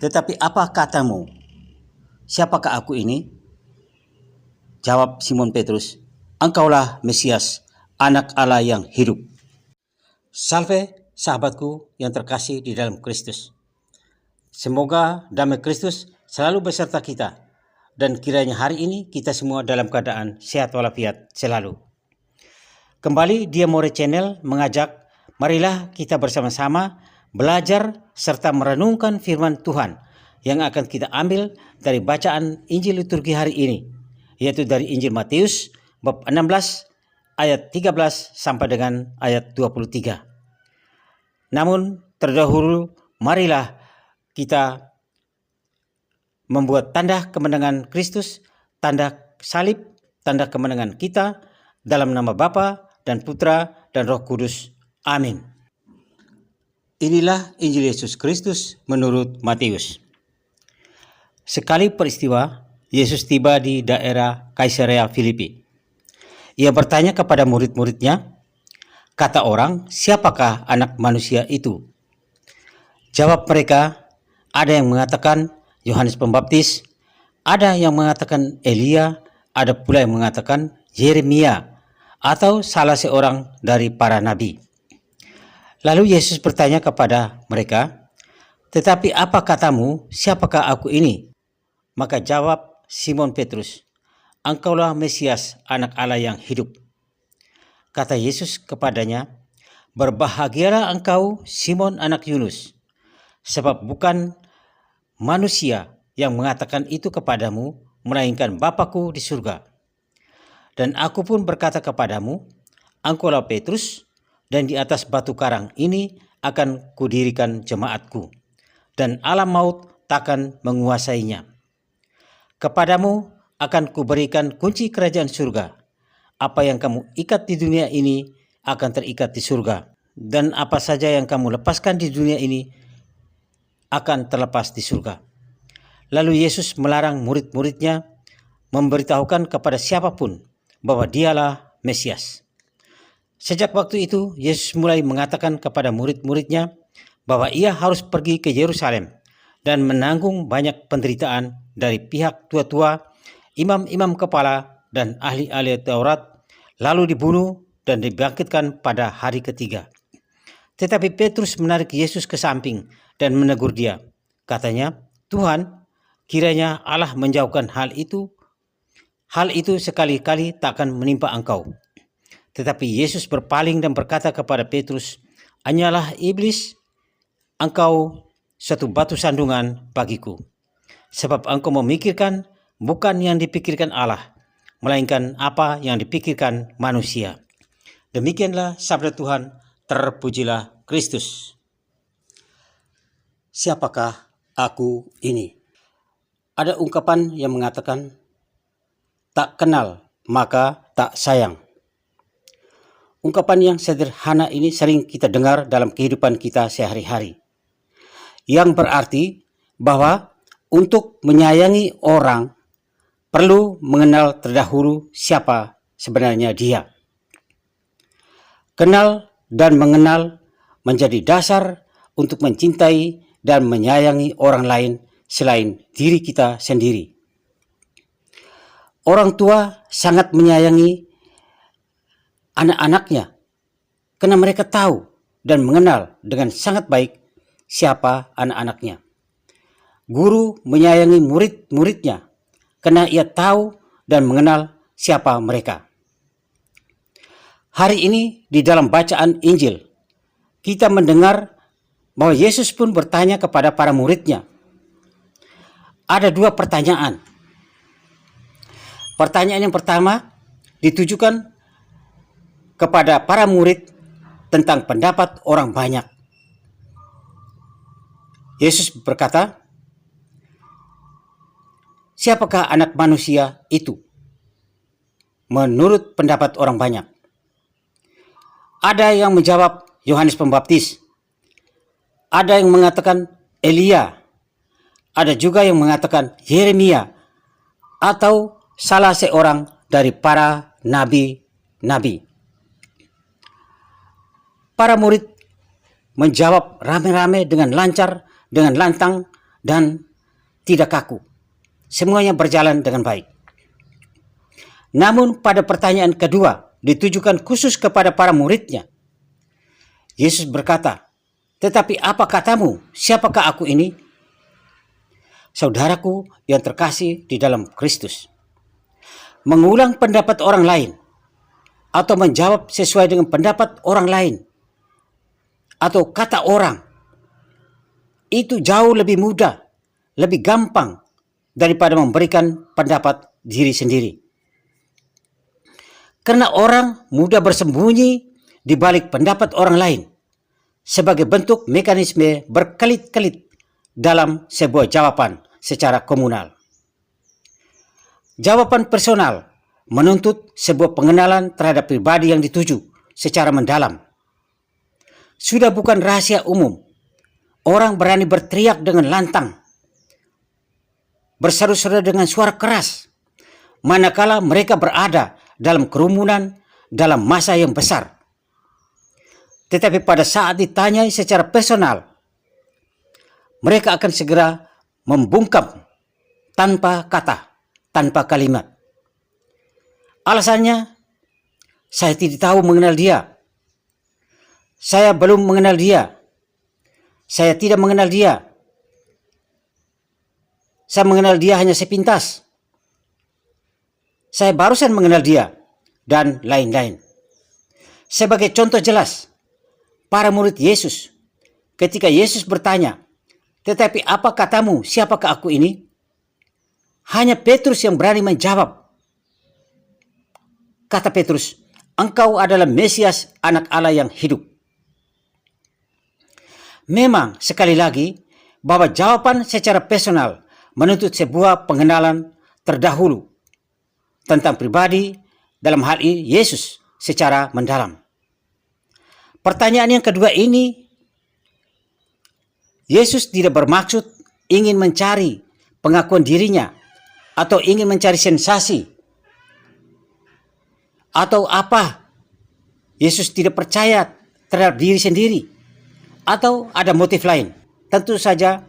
Tetapi apa katamu? Siapakah aku ini? Jawab Simon Petrus, engkaulah Mesias, anak Allah yang hidup. Salve sahabatku yang terkasih di dalam Kristus. Semoga damai Kristus selalu beserta kita, dan kiranya hari ini kita semua dalam keadaan sehat walafiat selalu. Kembali Dia More Channel mengajak, marilah kita bersama-sama belajar serta merenungkan firman Tuhan yang akan kita ambil dari bacaan Injil liturgi hari ini, yaitu dari Injil Matius bab 16 ayat 13 sampai dengan ayat 23. Namun terdahulu marilah kita membuat tanda kemenangan Kristus, tanda salib, tanda kemenangan kita dalam nama Bapa dan Putra dan Roh Kudus. Amin. Inilah Injil Yesus Kristus menurut Matius. Sekali peristiwa, Yesus tiba di daerah Kaisarea Filipi. Ia bertanya kepada murid-muridnya, kata orang, siapakah anak manusia itu? Jawab mereka, ada yang mengatakan Yohanes Pembaptis, ada yang mengatakan Elia, ada pula yang mengatakan Yeremia, atau salah seorang dari para nabi. Lalu Yesus bertanya kepada mereka, tetapi apa katamu, siapakah aku ini? Maka jawab Simon Petrus, engkaulah Mesias, anak Allah yang hidup. Kata Yesus kepadanya, berbahagialah engkau Simon anak Yunus, sebab bukan manusia yang mengatakan itu kepadamu, melainkan Bapa-Ku di surga. Dan aku pun berkata kepadamu, engkaulah Petrus, dan di atas batu karang ini akan kudirikan jemaatku, dan alam maut takkan menguasainya. Kepadamu akan kuberikan kunci kerajaan surga. Apa yang kamu ikat di dunia ini akan terikat di surga, dan apa saja yang kamu lepaskan di dunia ini akan terlepas di surga. Lalu Yesus melarang murid-muridnya memberitahukan kepada siapapun bahwa Dialah Mesias. Sejak waktu itu, Yesus mulai mengatakan kepada murid-muridnya bahwa ia harus pergi ke Yerusalem dan menanggung banyak penderitaan dari pihak tua-tua, imam-imam kepala, dan ahli-ahli Taurat, lalu dibunuh dan dibangkitkan pada hari ketiga. Tetapi Petrus menarik Yesus ke samping dan menegur dia. Katanya, Tuhan, kiranya Allah menjauhkan hal itu sekali-kali takkan menimpa engkau. Tetapi Yesus berpaling dan berkata kepada Petrus, hanyalah iblis, engkau suatu batu sandungan bagiku. Sebab engkau memikirkan bukan yang dipikirkan Allah, melainkan apa yang dipikirkan manusia. Demikianlah sabda Tuhan, terpujilah Kristus. Siapakah aku ini? Ada ungkapan yang mengatakan, tak kenal maka tak sayang. Ungkapan yang sederhana ini sering kita dengar dalam kehidupan kita sehari-hari, yang berarti bahwa untuk menyayangi orang perlu mengenal terdahulu siapa sebenarnya dia. Kenal dan mengenal menjadi dasar untuk mencintai dan menyayangi orang lain selain diri kita sendiri. Orang tua sangat menyayangi anak-anaknya karena mereka tahu dan mengenal dengan sangat baik siapa anak-anaknya. Guru menyayangi murid-muridnya karena ia tahu dan mengenal siapa mereka. Hari ini di dalam bacaan Injil, kita mendengar bahwa Yesus pun bertanya kepada para muridnya. Ada dua pertanyaan. Pertanyaan yang pertama ditujukan kepada para murid tentang pendapat orang banyak. Yesus berkata, siapakah anak manusia itu? Menurut pendapat orang banyak. Ada yang menjawab Yohanes Pembaptis. Ada yang mengatakan Elia. Ada juga yang mengatakan Yeremia. Atau salah seorang dari para nabi-nabi. Para murid menjawab rame-rame dengan lancar, dengan lantang, dan tidak kaku. Semuanya berjalan dengan baik. Namun pada pertanyaan kedua ditujukan khusus kepada para muridnya. Yesus berkata, "Tetapi apa katamu? Siapakah aku ini?" Saudaraku yang terkasih di dalam Kristus, mengulang pendapat orang lain atau menjawab sesuai dengan pendapat orang lain atau kata orang itu jauh lebih mudah, lebih gampang daripada memberikan pendapat diri sendiri. Karena orang mudah bersembunyi di balik pendapat orang lain sebagai bentuk mekanisme berkelit-kelit dalam sebuah jawaban secara komunal. Jawaban personal menuntut sebuah pengenalan terhadap pribadi yang dituju secara mendalam. Sudah bukan rahasia umum, orang berani berteriak dengan lantang, berseru-seru dengan suara keras, manakala mereka berada dalam kerumunan dalam masa yang besar. Tetapi pada saat ditanyai secara personal, mereka akan segera membungkam tanpa kata, tanpa kalimat. Alasannya, saya tidak tahu mengenal dia. Saya belum mengenal dia. Saya tidak mengenal dia. Saya mengenal dia hanya sepintas. Saya barusan mengenal dia, dan lain-lain. Sebagai contoh jelas, para murid Yesus, ketika Yesus bertanya, "Tetapi apa katamu, siapakah aku ini?" Hanya Petrus yang berani menjawab. Kata Petrus, "Engkau adalah Mesias, anak Allah yang hidup." Memang sekali lagi bahwa jawaban secara personal menuntut sebuah pengenalan terdahulu tentang pribadi, dalam hal ini Yesus, secara mendalam. Pertanyaan yang kedua ini, Yesus tidak bermaksud ingin mencari pengakuan dirinya atau ingin mencari sensasi atau apa. Yesus tidak percaya terhadap diri sendiri atau ada motif lain. Tentu saja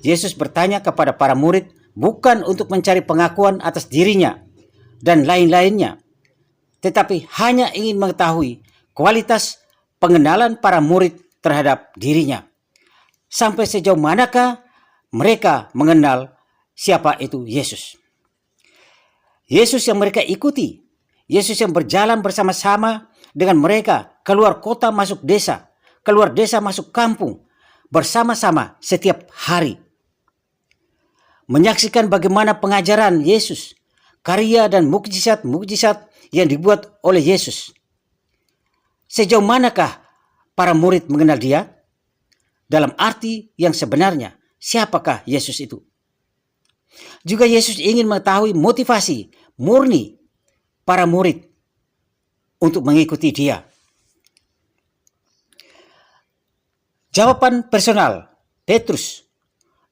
Yesus bertanya kepada para murid bukan untuk mencari pengakuan atas dirinya dan lain-lainnya, tetapi hanya ingin mengetahui kualitas pengenalan para murid terhadap dirinya. Sampai sejauh manakah mereka mengenal siapa itu Yesus. Yesus yang mereka ikuti, Yesus yang berjalan bersama-sama dengan mereka, keluar kota masuk desa, keluar desa masuk kampung, bersama-sama setiap hari. Menyaksikan bagaimana pengajaran Yesus, karya dan mukjizat-mukjizat yang dibuat oleh Yesus. Sejauh manakah para murid mengenal dia? Dalam arti yang sebenarnya, siapakah Yesus itu? Juga Yesus ingin mengetahui motivasi murni para murid untuk mengikuti dia. Jawaban personal Petrus,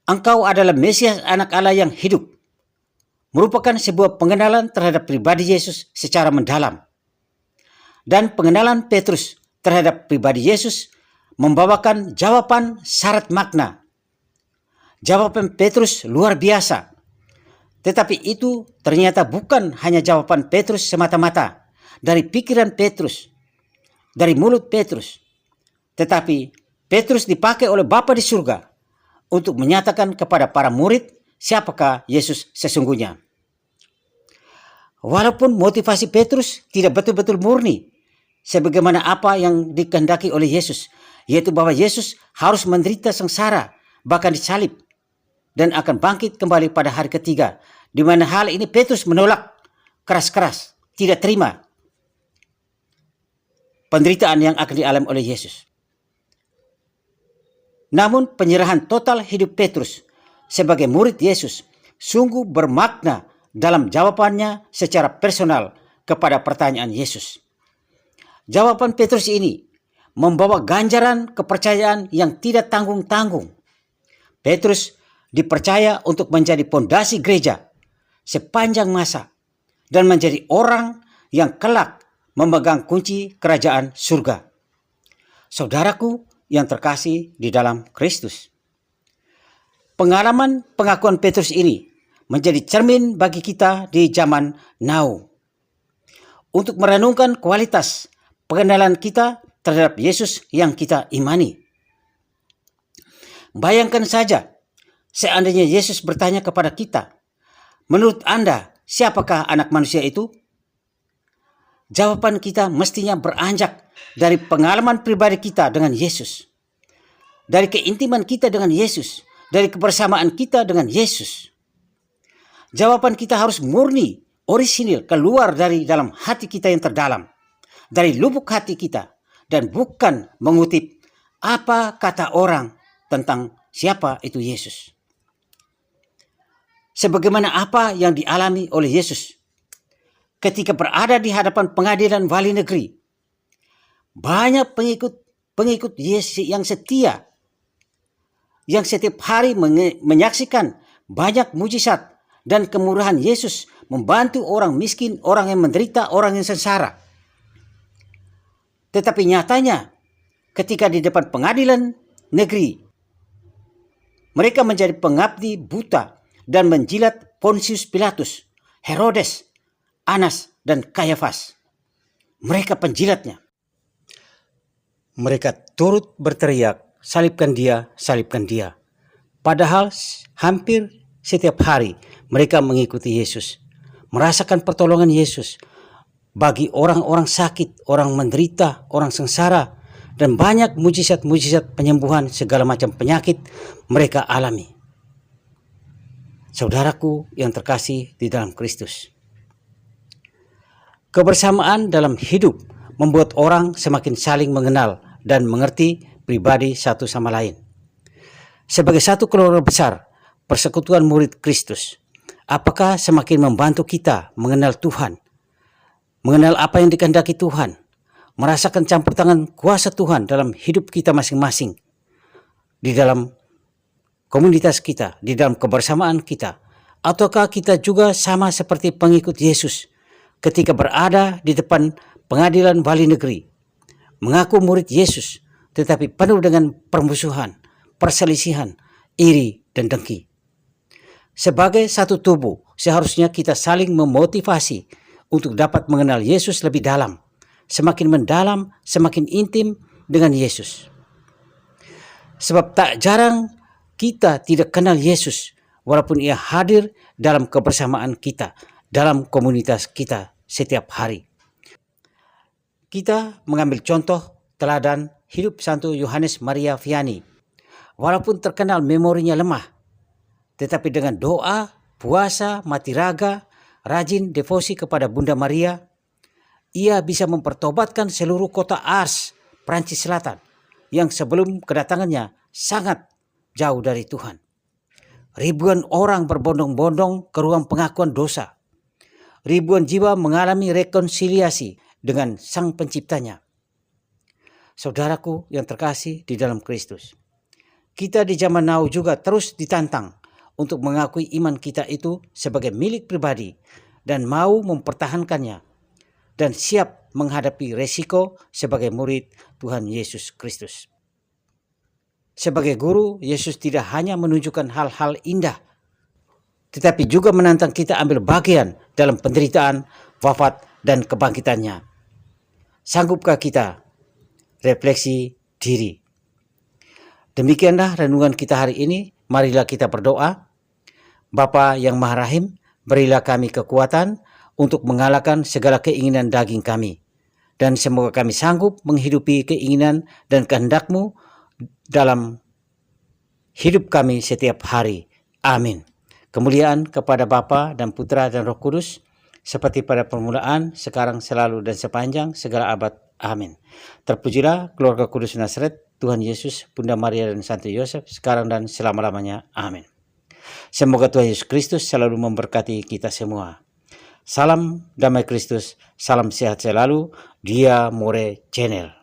"Engkau adalah Mesias, anak Allah yang hidup," merupakan sebuah pengenalan terhadap pribadi Yesus secara mendalam. Dan pengenalan Petrus terhadap pribadi Yesus membawakan jawaban syarat makna. Jawaban Petrus luar biasa. Tetapi itu ternyata bukan hanya jawaban Petrus semata-mata, dari pikiran Petrus, dari mulut Petrus. Tetapi Petrus dipakai oleh Bapa di surga untuk menyatakan kepada para murid siapakah Yesus sesungguhnya. Walaupun motivasi Petrus tidak betul-betul murni, sebagaimana apa yang dikehendaki oleh Yesus, yaitu bahwa Yesus harus menderita sengsara, bahkan disalib, dan akan bangkit kembali pada hari ketiga, di mana hal ini Petrus menolak keras-keras, tidak terima penderitaan yang akan dialami oleh Yesus. Namun penyerahan total hidup Petrus sebagai murid Yesus sungguh bermakna dalam jawabannya secara personal kepada pertanyaan Yesus. Jawaban Petrus ini membawa ganjaran kepercayaan yang tidak tanggung-tanggung. Petrus dipercaya untuk menjadi pondasi gereja sepanjang masa dan menjadi orang yang kelak memegang kunci kerajaan surga. Saudaraku yang terkasih di dalam Kristus, Pengalaman pengakuan Petrus ini menjadi cermin bagi kita di zaman now untuk merenungkan kualitas pengenalan kita terhadap Yesus yang kita imani. Bayangkan saja, seandainya Yesus bertanya kepada kita, "Menurut Anda, siapakah anak manusia itu?" Jawaban kita mestinya beranjak dari pengalaman pribadi kita dengan Yesus, dari keintiman kita dengan Yesus, dari kebersamaan kita dengan Yesus. Jawaban kita harus murni, orisinil, keluar dari dalam hati kita yang terdalam, dari lubuk hati kita, dan bukan mengutip apa kata orang tentang siapa itu Yesus. Sebagaimana apa yang dialami oleh Yesus ketika berada di hadapan pengadilan wali negeri. Banyak pengikut Yesus yang setia, yang setiap hari menyaksikan banyak mujizat dan kemurahan Yesus membantu orang miskin, orang yang menderita, orang yang sengsara. Tetapi nyatanya ketika di depan pengadilan negeri, mereka menjadi pengabdi buta dan menjilat Pontius Pilatus, Herodes, Anas, dan Kayafas. Mereka penjilatnya. Mereka turut berteriak, "Salibkan dia, salibkan dia." Padahal hampir setiap hari mereka mengikuti Yesus, merasakan pertolongan Yesus bagi orang-orang sakit, orang menderita, orang sengsara, dan banyak mujizat-mujizat penyembuhan segala macam penyakit mereka alami. Saudaraku yang terkasih di dalam Kristus, kebersamaan dalam hidup membuat orang semakin saling mengenal dan mengerti pribadi satu sama lain. Sebagai satu keluarga besar, persekutuan murid Kristus, apakah semakin membantu kita mengenal Tuhan, mengenal apa yang dikehendaki Tuhan, merasakan campur tangan kuasa Tuhan dalam hidup kita masing-masing, di dalam komunitas kita, di dalam kebersamaan kita, ataukah kita juga sama seperti pengikut Yesus ketika berada di depan pengadilan wali negeri, mengaku murid Yesus, tetapi penuh dengan permusuhan, perselisihan, iri, dan dengki. Sebagai satu tubuh, seharusnya kita saling memotivasi untuk dapat mengenal Yesus lebih dalam, semakin mendalam, semakin intim dengan Yesus. Sebab tak jarang kita tidak kenal Yesus, walaupun ia hadir dalam kebersamaan kita, dalam komunitas kita setiap hari. Kita mengambil contoh teladan hidup Santo Yohanes Maria Vianney. Walaupun terkenal memorinya lemah, tetapi dengan doa, puasa, mati raga, rajin devosi kepada Bunda Maria, ia bisa mempertobatkan seluruh kota Ars, Prancis Selatan, yang sebelum kedatangannya sangat jauh dari Tuhan. Ribuan orang berbondong-bondong ke ruang pengakuan dosa. Ribuan jiwa mengalami rekonsiliasi dengan Sang Penciptanya. Saudaraku yang terkasih di dalam Kristus, kita di zaman now juga terus ditantang untuk mengakui iman kita itu sebagai milik pribadi dan mau mempertahankannya dan siap menghadapi resiko sebagai murid Tuhan Yesus Kristus. Sebagai guru, Yesus tidak hanya menunjukkan hal-hal indah, tetapi juga menantang kita ambil bagian dalam penderitaan, wafat, dan kebangkitannya. Sanggupkah kita? Refleksi diri. Demikianlah renungan kita hari ini. Marilah kita berdoa. Bapa yang Maha Rahim, berilah kami kekuatan untuk mengalahkan segala keinginan daging kami. Dan semoga kami sanggup menghidupi keinginan dan kehendak-Mu dalam hidup kami setiap hari. Amin. Kemuliaan kepada Bapa dan Putra dan Roh Kudus, seperti pada permulaan, sekarang, selalu, dan sepanjang segala abad. Amin. Terpujilah keluarga kudus Nazaret, Tuhan Yesus, Bunda Maria, dan Santo Yosef, sekarang dan selama-lamanya. Amin. Semoga Tuhan Yesus Kristus selalu memberkati kita semua. Salam damai Kristus, salam sehat selalu, Dia More Channel.